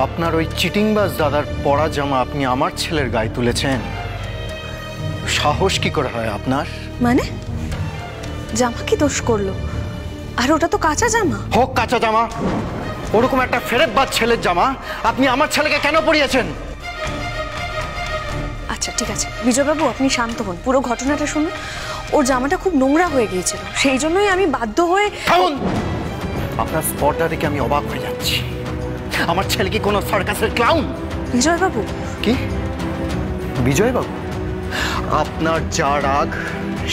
আপনার ওই চিটিংবাজ দাদার পরা জামা আপনি আমার ছেলের গায়ে তুলেছেন, সাহস কি করে হয় আপনার? মানে জামা কি দোষ করলো? আর ওটা তো কাঁচা জামা। হোক কাঁচা জামা, ওরকম একটা ফেরেববাজ ছেলের জামা আপনি আমার ছেলেকে কেন পরিয়েছেন? আচ্ছা ঠিক আছে বিজয়বাবু, আপনি শান্ত হন, পুরো ঘটনাটা শুনুন। ওর জামাটা খুব নোংরা হয়ে গিয়েছিল, সেই জন্যই আমি বাধ্য হয়ে। থামুন! আপনার স্পর্ধা দেখে আমি অবাক হয়ে যাচ্ছি। আমার ছেলে কি কোনো সার্কাসের ক্লাউন? বিজয়বাবু। কি বিজয়বাবু? আপনার যা রাগ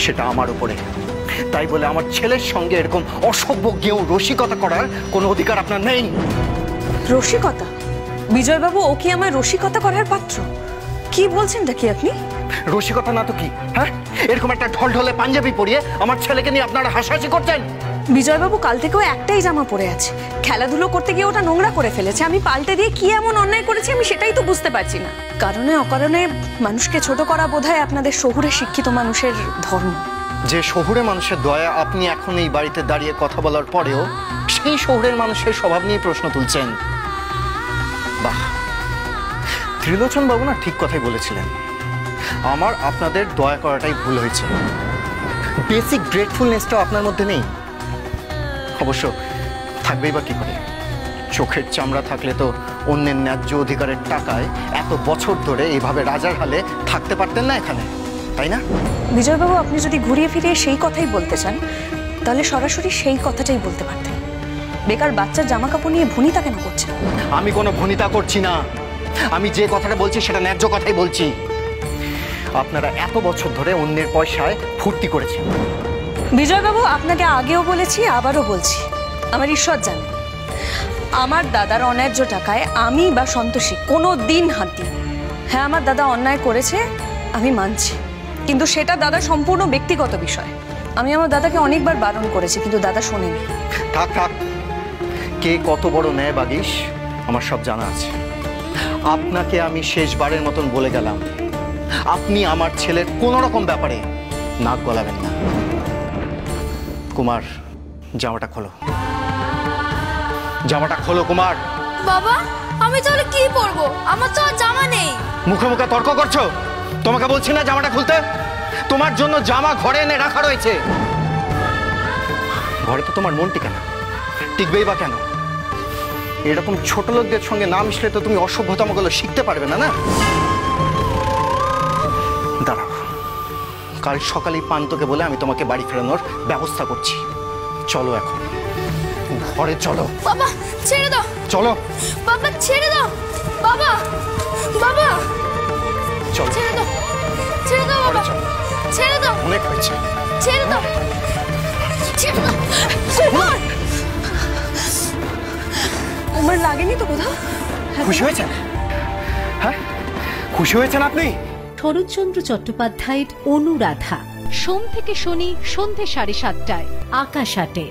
সেটা আমার উপরে, তাই বলে আমার ছেলের সঙ্গে এরকম অসভ্য গেঁয়ো রসিকতা করার কোনো অধিকার আপনার নেই। রসিকতা? বিজয়বাবু, ও কি আমার রসিকতা করার পাত্র? কি বলছেনটা কি আপনি? রসিকতা না তো কি? হ্যাঁ, এরকম একটা ঢলঢলে পাঞ্জাবি পরিয়ে আমার ছেলেকে নিয়ে আপনারা হাসাহাসি করছেন। বিজয়বাবু, কাল থেকে ও একটাই জামা পরে আছে, খেলাধুলো করতে গিয়ে ওটা নোংরা করে ফেলেছে। আমি পাল্টে দিয়ে কি এমন অন্যায় করেছি আমি সেটাই তো বুঝতে পারছি না। কারণে অকারণে মানুষকে ছোট করা বোধহয় আপনাদের শহুরে শিক্ষিত মানুষের ধর্ম। যে শহুরে মানুষের দয়া আপনি এখন এই বাড়িতে দাঁড়িয়ে কথা বলার পরেও সেই শহুরের মানুষের স্বভাব নিয়ে প্রশ্ন তুলছেন। বাহ, ত্রিলোচন বাবু না ঠিক কথাই বলেছিলেন। আমার আপনাদের দয়া করাটাই ভুল হয়েছে। বেসিক গ্রেটফুলনেসটাও আপনার মধ্যে নেই। অবশ্য থাকবেই বা কি করে? চোখের চামড়া থাকলে তো অন্যের ন্যায্য অধিকারের টাকায় এত বছর ধরে এইভাবে রাজার হালে থাকতে পারতেন না এখানে, তাই না? বিজয়বাবু, আপনি যদি ঘুরিয়ে ফিরিয়ে সেই কথাই বলতে চান তাহলে সরাসরি সেই কথাটাই বলতে পারতেন। বেকার বাচ্চার জামা কাপড় নিয়ে ভনিতা কেন করছেন? আমি কোনো ভনিতা করছি না, আমি যে কথাটা বলছি সেটা ন্যায্য কথাই বলছি। আপনারা এত বছর ধরে অন্যের পয়সায় ফুর্তি করেছেন। বিজয়বাবু, আপনাকে আগেও বলেছি আবারও বলছি, আমার ঈশ্বর জানে আমার দাদার অন্যায্য টাকায় আমি বা সন্তোষী কোনো দিন হাত দিই। হ্যাঁ, আমার দাদা অন্যায় করেছে, আমি মানছি, কিন্তু সেটা দাদা সম্পূর্ণ ব্যক্তিগত বিষয়। আমি আমার দাদাকে অনেকবার বারণ করেছি কিন্তু দাদা শোনেনি। থাক থাক, কে কত বড় ন্যায় বাগিস আমার সব জানা আছে। আপনাকে আমি শেষবারের মতন বলে গেলাম, আপনি আমার ছেলের কোনো রকম ব্যাপারে নাক গলাবেন না। কুমার, জামাটা খোলো, জামাটা খোলো কুমার। বাবা, আমি তাহলে কি পরবো? আমার তো আর জামা নেই। মুখে মুখে তর্ক করছো? তোমাকে বলছি না জামাটা খুলতে? তোমার জন্য জামা ঘরে এনে রাখা রয়েছে। ঘরে তো তোমার মন টিকে না, টিকবেই বা কেন? এরকম ছোট লোকদের সঙ্গে না মিশলে তো তুমি অসভ্যতামগুলো শিখতে পারবে না। না, দাঁড়াও, কাল সকালেই পান্তকে বলে আমি তোমাকে বাড়ি ফেরানোর ব্যবস্থা করছি। চলো এখন ঘরে চলো। বাবা ছেড়ে দাও। চলো বাবা ছেড়ে দাও। বাবা, বাবা চলো, ছেড়ে দাও, ছেড়ে দাও বাবা, ছেড়ে দাও। অনেক হয়েছে, ছেড়ে দাও, ছেড়ে দাও। কুমার, কুমার লাগেনি তো কোথাও? খুশি হয়েছেন? হ্যাঁ, খুশি হয়েছেন আপনি? শরৎচন্দ্র চট্টোপাধ্যায়ের অনুরাধা, সোম থেকে শনি সন্ধে 7:30টায় আকাশ আটে।